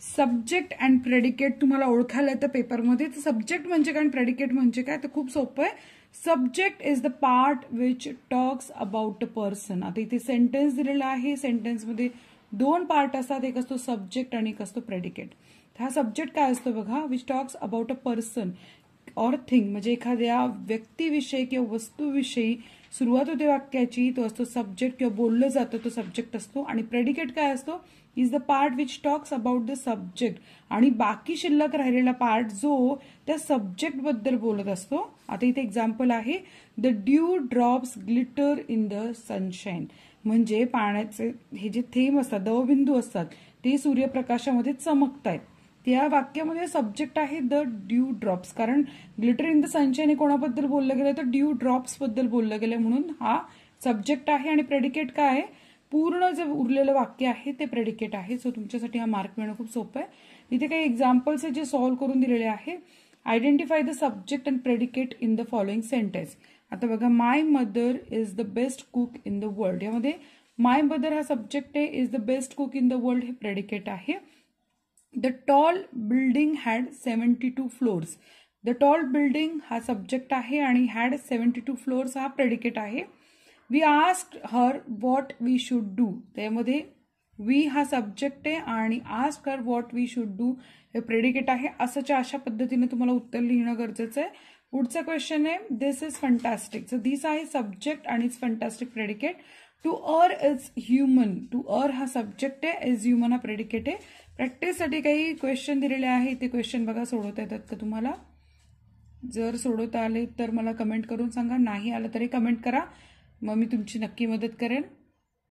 Subject and predicate तुम्हाला ओळखायला येतं पेपरमध्ये. तर सब्जेक्ट म्हणजे काय आणि प्रेडिकेट म्हणजे काय, तर खूप सोपं आहे. Subject is the part which talks about a person. आता इथे सेंटेन्स दिलेला आहे, सेंटेन्समध्ये दोन पार्ट असतात, एक असतो सब्जेक्ट आणि एक असतो प्रेडिकेट. हा सब्जेक्ट काय असतो बघा, which talks about a person or thing, म्हणजे एखाद्या व्यक्तीविषयी किंवा वस्तूविषयी सुरुवात होते वाक्याची, तो असतो सब्जेक्ट, किंवा बोललं जातं तो सब्जेक्ट असतो. आणि प्रेडिकेट काय असतो, is the part which talks about the subject, आणि बाकी शिल्लक राहिलेला पार्ट जो त्या सब्जेक्ट बद्दल बोलत असतो. आता इथे एक्झाम्पल आहे, the due drops glitter in the sunshine, म्हणजे पाण्याचे हे जे थेंब असतात, दवबिंदू असतात, ते सूर्यप्रकाशामध्ये चमकतायत. त्या वाक्यामध्ये सब्जेक्ट आहे द ड्यू ड्रॉप्स, कारण ग्लिटर इन द सनशाईन हे कोणाबद्दल बोललं गेलं तर ड्यू ड्रॉप्स बद्दल बोललं गेलं, म्हणून हा सब्जेक्ट आहे. आणि प्रेडिकेट काय आहे, पूर्ण जे उरलेलं वाक्य आहे ते प्रेडिकेट आहे. सो तुमच्यासाठी हा मार्क मिळणं खूप सोपं आहे. इथे काही एक्झाम्पल्स आहे जे सॉल्व्ह करून दिलेले आहे. Identify the subject and predicate in the following sentence. आता बघा, my mother is the best cook in the world, यामध्ये माय मदर हा सब्जेक्ट आहे, is the best cook in the world हे प्रेडिकेट आहे. The tall building had 72 floors. The tall building हा subject आहे आणि हॅड 72 फ्लोर्स हा predicate आहे. We asked her what we should do, त्यामध्ये वी हा सब्जेक्ट आहे आणि asked her what we should do हे प्रेडिकेट आहे. असंच्या अशा पद्धतीने तुम्हाला उत्तर लिहिणं गरजेचं आहे. पुढचा क्वेश्चन आहे, this is fantastic. So this आहे सब्जेक्ट आणि is fantastic predicate. To err is human, to err हा सब्जेक्ट आहे, इज ह्युमन हा प्रेडिकेट आहे. प्रॅक्टिससाठी काही क्वेश्चन दिलेले आहे, ते क्वेश्चन बघा सोडवता येतात का तुम्हाला. जर सोडवता आले तर मला कमेंट करून सांगा, नाही आलं तरी कमेंट करा, मग मी तुमची नक्की मदत करेन.